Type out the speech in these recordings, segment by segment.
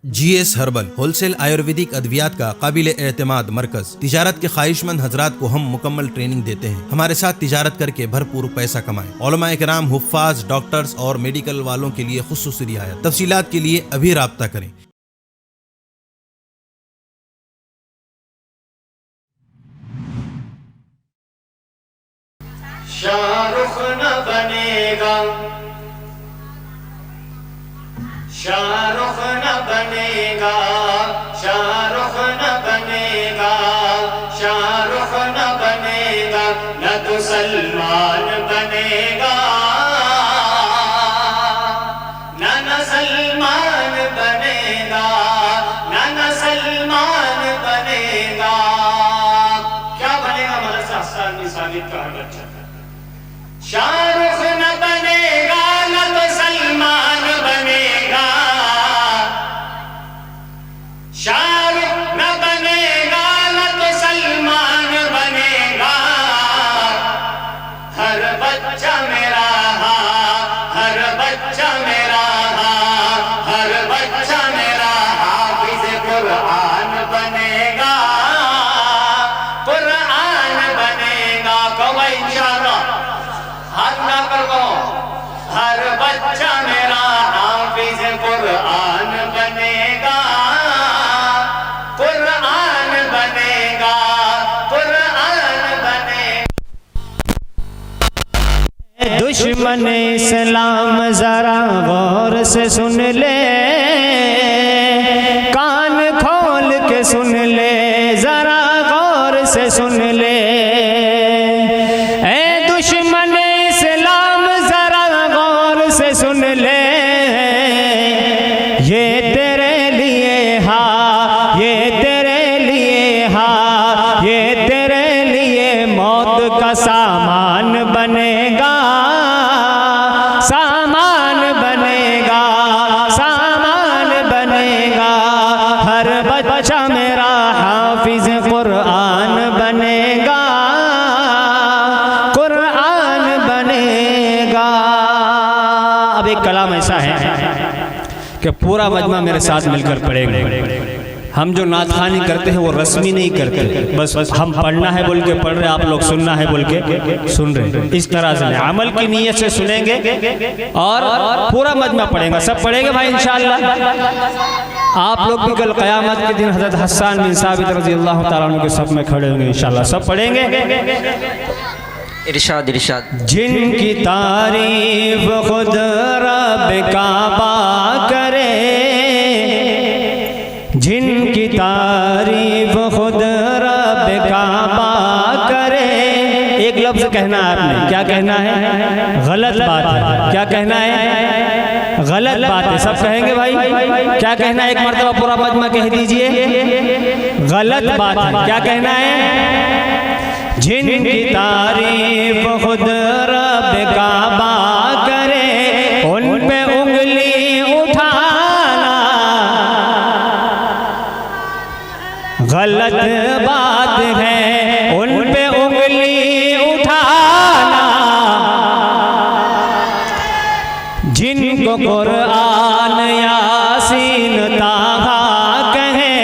GS herbal wholesale Ayurvedic अद्वियात का काबिल एतमाद मरकज। तिजारत के ख्वाहिशमंद हजरात को हम मुकम्मल ट्रेनिंग देते हैं। हमारे साथ तिजारत करके भरपूर पैसा कमाएं। उलमा इकराम, हुफ्फाज, डॉक्टर्स और मेडिकल वालों के लिए खुसूसी रियायत। तफसीलात के लिए अभी राब्ता करें। शाहरुख न बनेगा, शाहरुख न बनेगा, शाहरुख न बनेगा, शाहरुख न बनेगा, न तो सलमान बनेगा, न सलमान बनेगा, न सलमान बनेगा। क्या बनेगा? मदरसा हसन निसानियत का हर बच्चा। शाहरुख न बनेगा, न तो सलमान बनेगा, शाहरुख न बनेगा, न तो सलमान बनेगा। हर बच्चा मेरा हर बच्चा मेरा हर बच्चा मेरा हाफिज कुरान बनेगा, कुरान बनेगा। कहो इंशाअल्लाह, हाथ ना करो। हर बच्चा मेरा हाफिज कुरान बनेगा, कुरान बनेगा, कुरान बनेगा। दुश्मन इस्लाम जरा गौर से सुन ले, कान खोल के सुन ले, जरा गौर से सुन ले। ए दुश्मन इस्लाम जरा गौर से सुन ले, ये तेरे लिए ये तेरे लिए ये तेरे लिए मौत का सामान बनेगा, सामान बनेगा, सामान बनेगा। हर बच्चा मेरा हाफिज कुरान बनेगा, कुरान बनेगा। अब एक कलाम ऐसा है कि पूरा मजमा मेरे साथ मिलकर पढ़ेंगे। हम जो नातखानी करते हैं वो रस्मी नहीं करते, बस हम पढ़ना है बोल के पढ़ रहे, आप लोग सुनना है बोल के सुन रहे। इस तरह से अमल की नीयत से सुनेंगे और पूरा मजमा पढ़ेंगे। सब पढ़ेंगे भाई इंशाअल्लाह। आप लोग भी कल क़यामत के दिन हज़रत हस्सान बिन साबित रज़ियल्लाहु ताला अन्हु के सब में खड़े होंगे इंशाअल्लाह। सब पढ़ेंगे। इरशाद इरशाद। जिनकी तारीफ खुद रब काबा करे, जिनकी तारीफ खुद रब काबा करे। एक लफ्ज कहना है आपने, क्या कहना है? गलत बात है। क्या कहना है? गलत बात है। सब कहेंगे भाई, क्या कहना है? एक मर्तबा पूरा मजमा कह दीजिए, गलत बात है। क्या कहना है? जिनकी तारीफ खुद रब काबा करे, उन पे उंगली उठाना गलत बात है, उन पे उंगली उठाना। जिनको कुरान यासीन ताहा कहे,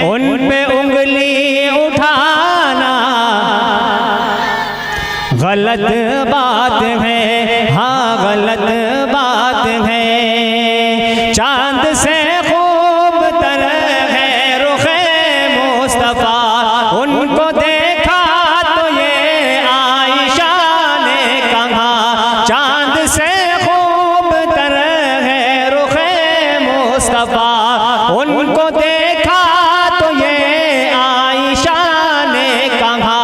उन पे उंगली उठाना गलत बात है, हाँ गलत बात है। चांद से खूब तर है रुखे मुस्तफा, उनको देखा तो ये आयशा ने कहा। चांद से खूब तर है रुखे मुस्तफा, उनको देखा तो ये आयशा ने कहा।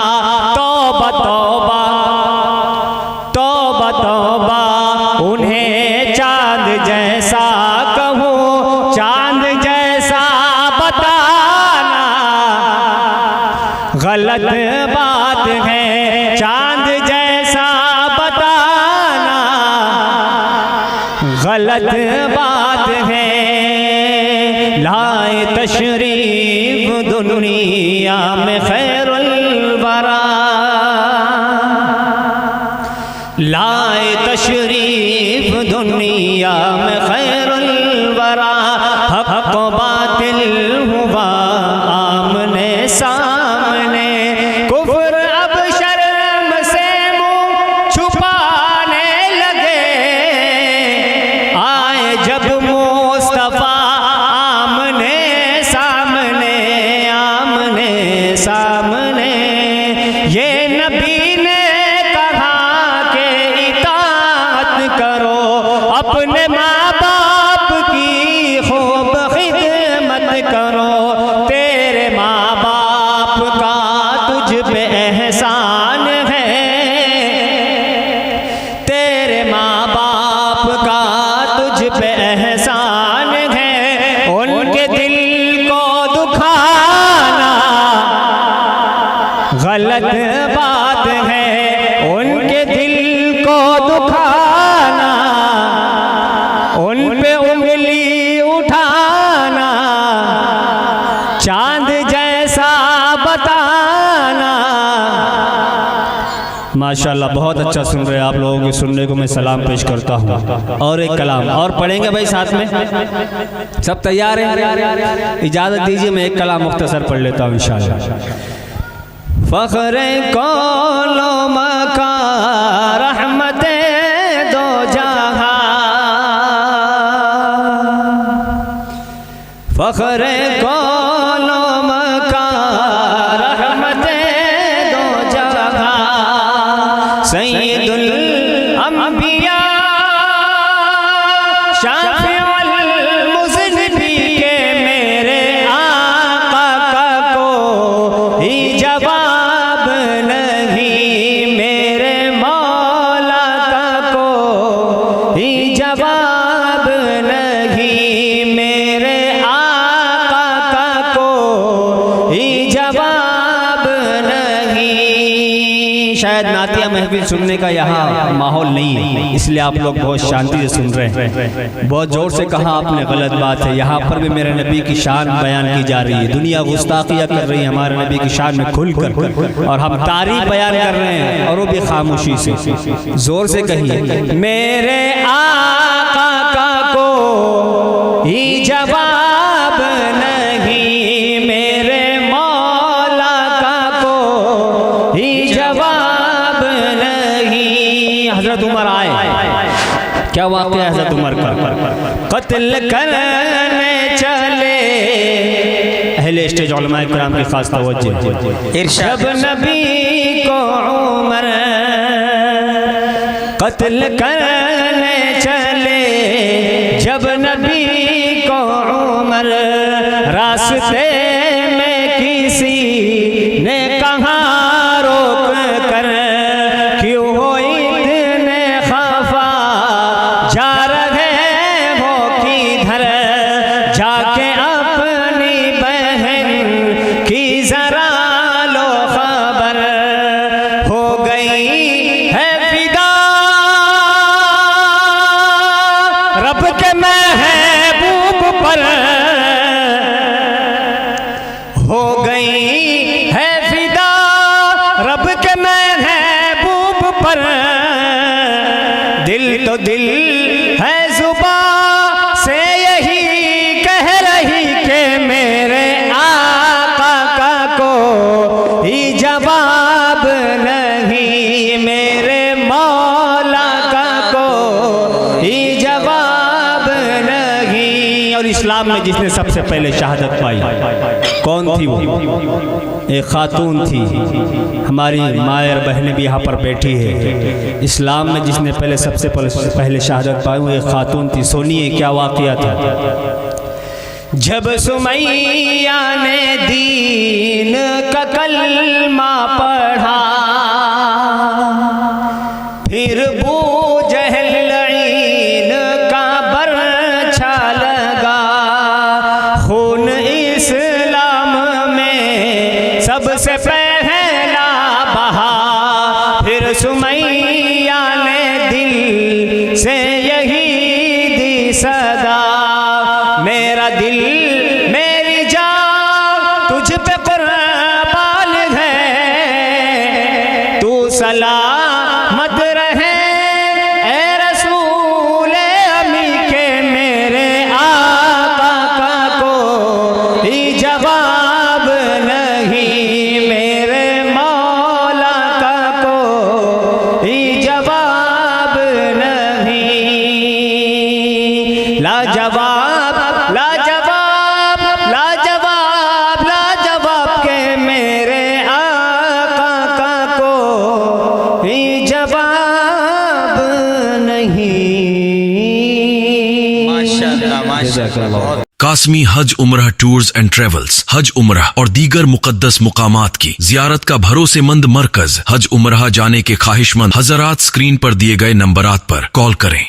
तौबा तौबा तौबा तौबा, उन्हें चांद जैसा कहूँ, चांद जैसा बताना गलत बात है। चांद जैसा बताना गलत बात है। लाए तशरीफ दुनिया में खैरुल वरा, लाए तशरीफ दुनिया में खैरुल वरा। हक बात माशाल्लाह बहुत अच्छा सुन रहे हैं आप लोगों के सुनने को मैं सलाम पेश करता हूँ। और एक कलाम और पढ़ेंगे भाई साथ में, सब तैयार हैं? इजाज़त दीजिए मैं एक कलाम मुख्तसर पढ़ लेता हूँ इंशाअल्लाह। फ़ख्र कौलो मका रहमते दो जहां, फ़ख्र कौलो मका रहमते दो जहां, सैयदुल अंबिया शाफिउल मुज़निबी के मेरे आका का कोई जवाब नहीं, मेरे मौला का कोई जवाब नहीं, मेरे आका का कोई जवाब नहीं। शायद नातिया महफिल सुनने का यहाँ माहौल नहीं है, इसलिए आप लोग बहुत शांति से सुन रहे हैं। बहुत जोर से कहा आपने, गलत बात है। यहाँ पर भी मेरे नबी की शान बयान की जा रही है, दुनिया गुस्ताखियाँ कर रही है हमारे नबी की शान में खुलकर, और हम तारीफ बयान कर रहे हैं और वो भी खामोशी से। जोर से कहिए, मेरे आका का कोई जवाब नहीं, मेरे मौला का कोई जवाब नहीं। हजरत उमर आए, क्या वाक़या है हजरत उमर का? कत्ल करने चले, अहले स्टेज उलमाए किराम की खास तवज्जो, इरशाद नबी को उमर कत्ल करने चले, जब नबी को उमर, रास्ते में किसी ने कहा रोक कर, क्यों हो इतने खफा, जा रहे हो किधर, जाके अपनी बहन की जरा लो खबर, हो गई है फिदा रब के महबूब पर, हो गई है फिदा रब के महबूब पर, दिल तो दिल है जुबां से यही कह रही कि मेरे आका का कोई जवाब नहीं, मेरे मौला का कोई जवाब नहीं। और इस्लाम में जिसने सबसे पहले शहादत पाई कौन थी? वो एक खातून थी, हमारी मायर बहनें भी यहाँ पर बैठी है। इस्लाम में जिसने पहले सबसे पहले शहादत पाई वो एक खातून थी। सुनिए क्या वाक़या था। जब सुमैया ने दीन का कलमा पढ़ा, फिर बू जहल लईन का बरछा लगा, खून इस्लाम में सबसे पहला बहा, फिर सुमैया ने दिल से यही दी सदा, मेरा दिल मेरी जान तुझ पे कुर्बान है, तू सलामत रहे ए रसूल अमी के, मेरे आका का कोई जवाब नहीं, मेरे मौला का कोई जवाब नहीं। लाजवाब लाजवाब लाजवाब लाजवाब के मेरे आका का कोई जवाब नहीं। माशाअल्लाह माशाअल्लाह। कासमी हज उम्रह टूर्स एंड ट्रेवल्स हज उम्रह और दीगर मुकद्दस मुकामात की जियारत का भरोसेमंद मरकज। हज उम्रह जाने के ख्वाहिशमंद हजरात स्क्रीन पर दिए गए नंबरात पर कॉल करें।